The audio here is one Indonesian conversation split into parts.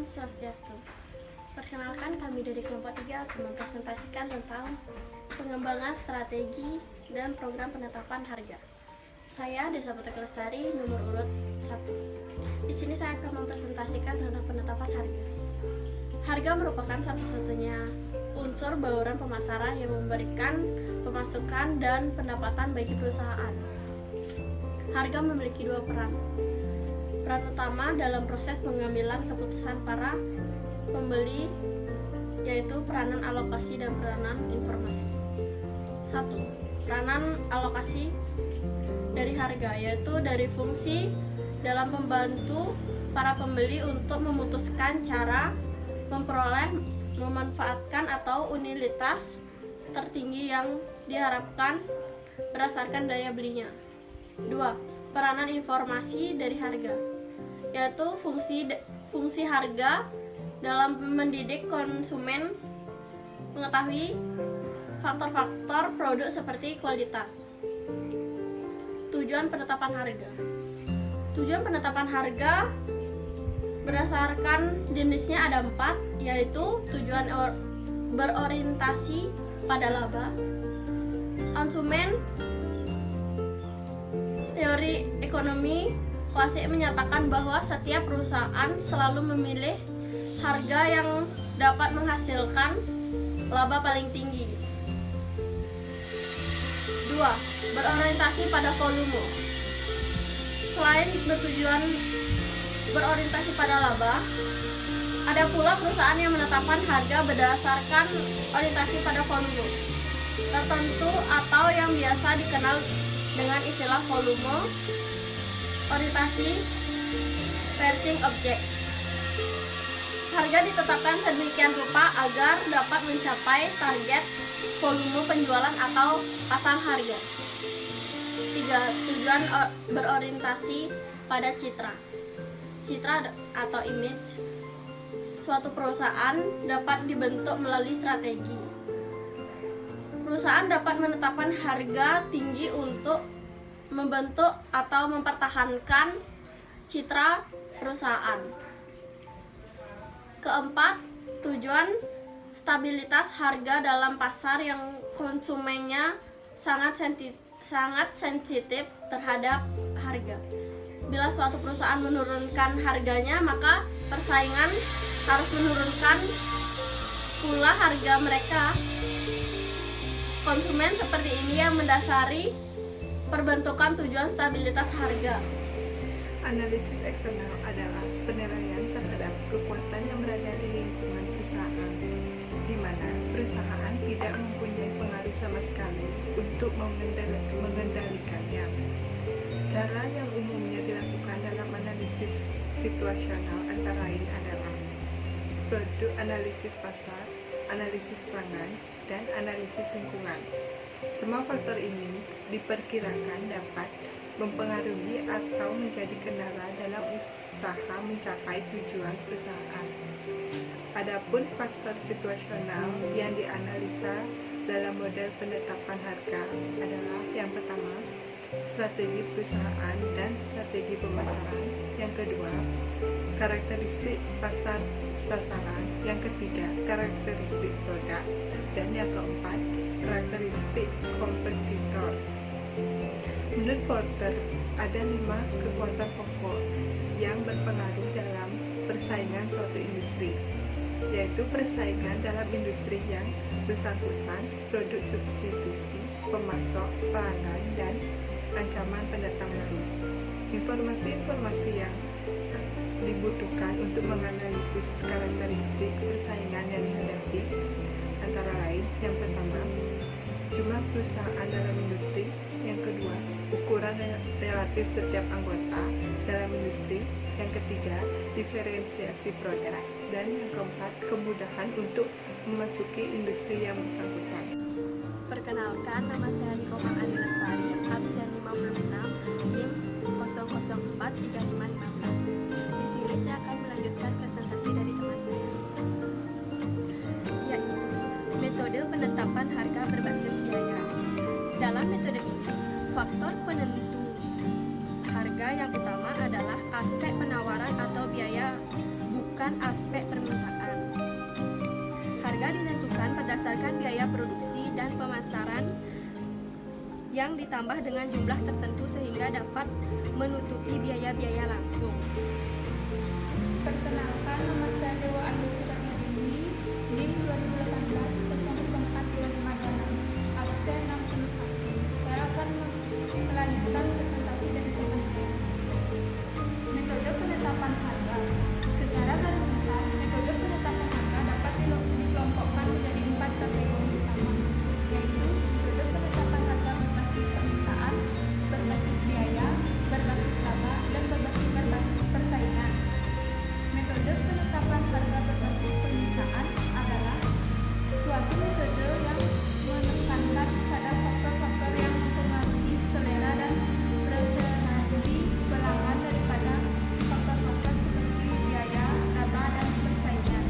Swastiastu. Perkenalkan, kami dari kelompok 3 akan mempresentasikan tentang pengembangan strategi dan program penetapan harga. Saya Desa Putra Lestari, nomor urut 1. Di sini saya akan mempresentasikan tentang penetapan harga. Harga merupakan satu-satunya unsur bauran pemasaran yang memberikan pemasukan dan pendapatan bagi perusahaan. Harga memiliki dua peran. Peran utama dalam proses pengambilan keputusan para pembeli, yaitu peranan alokasi dan peranan informasi. 1. Peranan alokasi dari harga, yaitu dari fungsi dalam membantu para pembeli untuk memutuskan cara memperoleh, memanfaatkan atau utilitas tertinggi yang diharapkan berdasarkan daya belinya. 2. Peranan informasi dari harga, yaitu fungsi harga dalam mendidik konsumen mengetahui faktor-faktor produk seperti kualitas. Tujuan penetapan harga. Tujuan penetapan harga berdasarkan jenisnya ada 4, yaitu tujuan berorientasi pada laba, konsumen. Teori ekonomi klasik menyatakan bahwa setiap perusahaan selalu memilih harga yang dapat menghasilkan laba paling tinggi. 2. Berorientasi pada volume. Selain bertujuan berorientasi pada laba, ada pula perusahaan yang menetapkan harga berdasarkan orientasi pada volume tertentu atau yang biasa dikenal dengan istilah volume orientasi pricing object. Harga ditetapkan sedemikian rupa agar dapat mencapai target volume penjualan atau pasang harga. 3. Tujuan berorientasi pada citra. Citra atau image suatu perusahaan dapat dibentuk melalui strategi. Perusahaan dapat menetapkan harga tinggi untuk membentuk atau mempertahankan citra perusahaan. 4. Tujuan stabilitas harga dalam pasar yang konsumennya sangat sensitif terhadap harga. Bila suatu perusahaan menurunkan harganya, maka persaingan harus menurunkan pula harga mereka. Konsumen seperti ini yang mendasari perbentukan tujuan stabilitas harga. Analisis eksternal adalah penilaian terhadap kekuatan yang berada di lingkungan perusahaan, di mana perusahaan tidak mempunyai pengaruh sama sekali untuk mengendalikannya. Cara yang umumnya dilakukan dalam analisis situasional antara lain adalah produk analisis pasar, analisis pangan, dan analisis lingkungan. Semua faktor ini diperkirakan dapat mempengaruhi atau menjadi kendala dalam usaha mencapai tujuan perusahaan. Adapun faktor situasional yang dianalisa dalam model penetapan harga adalah yang pertama, strategi perusahaan dan strategi pemasaran. Yang kedua, karakteristik pasar sasaran. Yang ketiga, karakteristik produk. Dan yang keempat, karakteristik kompetitor. Menurut Porter, ada 5 kekuatan pokok yang berpengaruh dalam persaingan suatu industri, yaitu persaingan dalam industri yang bersangkutan, produk substitusi, pemasok, pelanggan, dan ancaman pendatang baru. Informasi-informasi yang dibutuhkan untuk menganalisis karakteristik persaingan yang dihadapi antara lain, yang pertama, jumlah perusahaan dalam industri. Yang kedua, ukuran relatif setiap anggota dalam industri. Yang ketiga, diferensiasi produk. Dan yang keempat, kemudahan untuk memasuki industri yang bersangkutan. Perkenalkan, nama saya Niko Ani Lestari, absen 56, NIM 0043515. Di sini saya akan melanjutkan presentasi dari teman saya, yaitu metode penetapan harga berbasis biaya. Dalam metode ini, faktor penentu harga yang utama adalah aspek penawaran atau biaya, bukan aspek produksi dan pemasaran yang ditambah dengan jumlah tertentu sehingga dapat menutupi biaya-biaya langsung. Perkenalkan, nama saya Dewa Andes Tiramirini, NIM 2018-004256, absen 61. Saya akan melanjutkan presentasi dari teman saya. Metode penetapan harga. Secara garis besar, metode penetapan harga dapat dikelompokkan menjadi 4 kategori utama, yaitu metode penetapan harga berbasis permintaan, berbasis biaya, berbasis laba, dan berbasis persaingan. Metode penetapan harga berbasis permintaan adalah suatu metode yang menekankan pada faktor-faktor yang mempengaruhi selera dan preferensi pelanggan daripada faktor-faktor seperti biaya, laba, dan persaingan.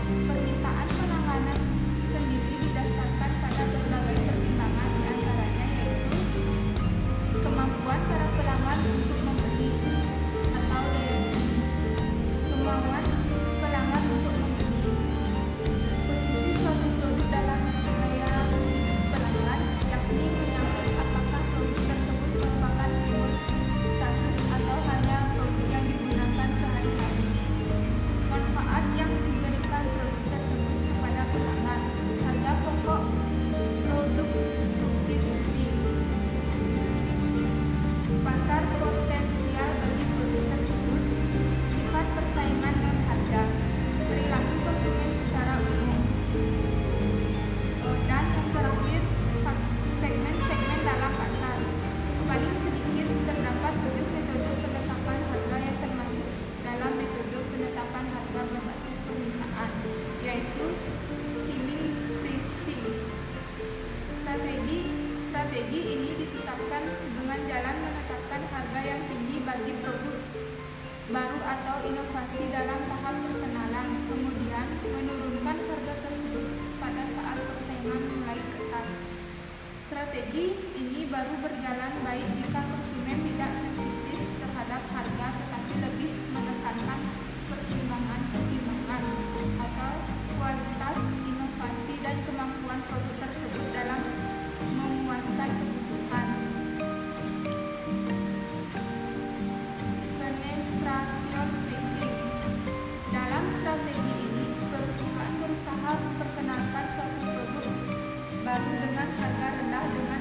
Permintaan pelanggan sendiri didasarkan pada berbagai pertimbangan, diantaranya yaitu kemampuan para pelanggan untuk membeli atau daya beli, kemauan pelanggan untuk membeli, posisi suatu produk dalam gaya hidup pelanggan, yakni menyangkut apakah produk tersebut merupakan simbol status atau hanya produk yang digunakan sehari-hari, manfaat yang diberikan produk tersebut kepada pelanggan, harga pokok produk substitusi, pasar potensial bagi produk tersebut, sifat persaingan dan harga, perilaku konsumen secara umum, dan yang terakhir segmen-segmen dalam pasar. Paling sedikit terdapat 7 metode penetapan harga yang termasuk dalam metode penetapan harga berbasis permintaan, yaitu skimming pricing. Strategi ini ditetapkan dengan jalan menetapkan harga yang tinggi bagi produk baru atau inovasi dalam tahap perkenalan, kemudian menurunkan harga tersebut pada saat persaingan mulai ketat. Strategi ini baru berjalan baik jika konsumen tidak sensitif terhadap harga tetapi lebih menekankan pertimbangan-pertimbangan atau kualitas, inovasi, dan kemampuan produk tersebut dalam memuaskan kebutuhan. Penetration pricing. Dalam strategi ini, perusahaan berusaha memperkenalkan suatu produk baru dengan harga rendah dengan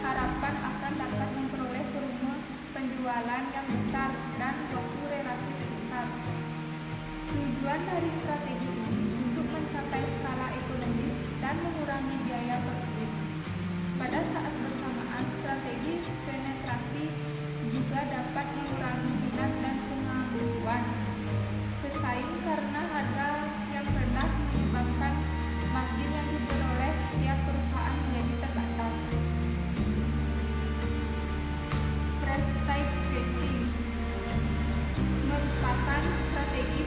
harapan akan dapat memperoleh volume penjualan yang besar dan waktu relatif singkat. Tujuan dari strategi ini untuk mencapai skala ekonomis dan mengurangi biaya produksi. Pada saat bersamaan, strategi penetrasi juga dapat mengurangi minat dan kemampuan pesaing karena harga yang rendah menyebabkan margin yang diperoleh setiap perusahaan menjadi terbatas. Price type pricing merupakan strategi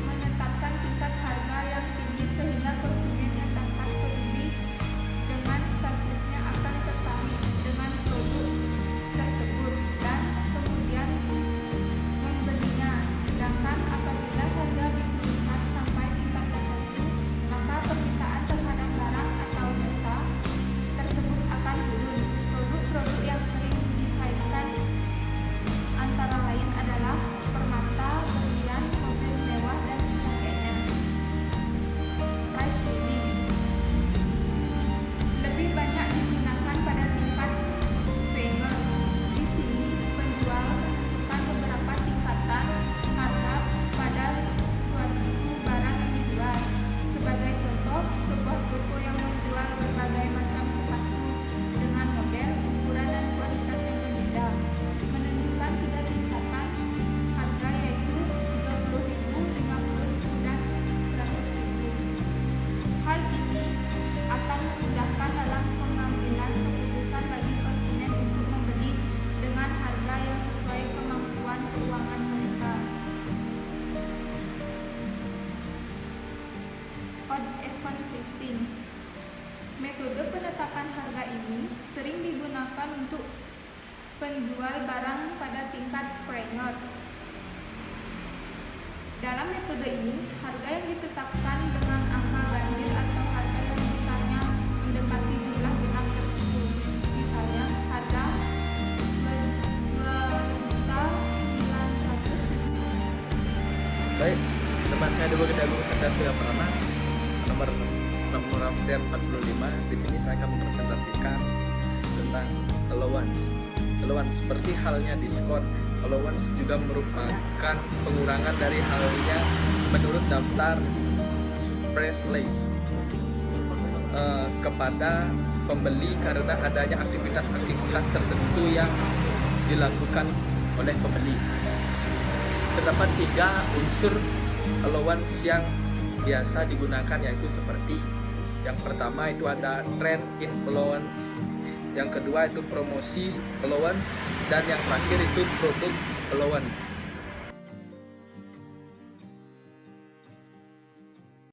menetapkan tingkat harga yang tinggi sehingga konsumen yang dapat peduli dengan statusnya akan tertarik dengan produk tersebut dan kemudian membelinya. Sedangkan apabila harga diturunkan sampai tingkat tertentu, maka permintaan terhadap barang atau jasa tersebut akan turun. Produk-produk yang sering dikaitkan antara lain adalah permata, berlian, mobil mewah, dan sebagainya. Price leading lebih banyak digunakan pada tingkat premier. Di sini penjual menentukan beberapa tingkatan harga pada suatu barang yang dijual. Sebagai contoh, sebuah toko yang menjual berbagai macam sepatu dengan model, ukuran, dan kualitas yang berbeda menentukan 3 tingkatan harga yaitu 30.000, 50.000, dan 100.000. Hal ini akan memudahkan dalam pengambilan keputusan bagi konsumen untuk membeli dengan harga yang sesuai kemampuan keuangan mereka. Odd-even pricing. Metode penetapan harga ini sering digunakan untuk penjual barang pada tingkat premier. Dalam metode ini, harga yang ditetapkan dengan angka ganjil atau harga yang besarnya Baik, teman saya Dewa Gede Agung Satya Surya Prana, nomor absen 45. Di sini saya akan mempresentasikan tentang allowance. Allowance seperti halnya diskon. Allowance juga merupakan pengurangan dari halnya menurut daftar price list kepada pembeli karena adanya aktivitas-aktivitas tertentu yang dilakukan oleh pembeli. Terdapat 3 unsur allowance yang biasa digunakan, yaitu seperti yang pertama itu ada trend in allowance, yang kedua itu promosi allowance, dan yang terakhir itu produk allowance.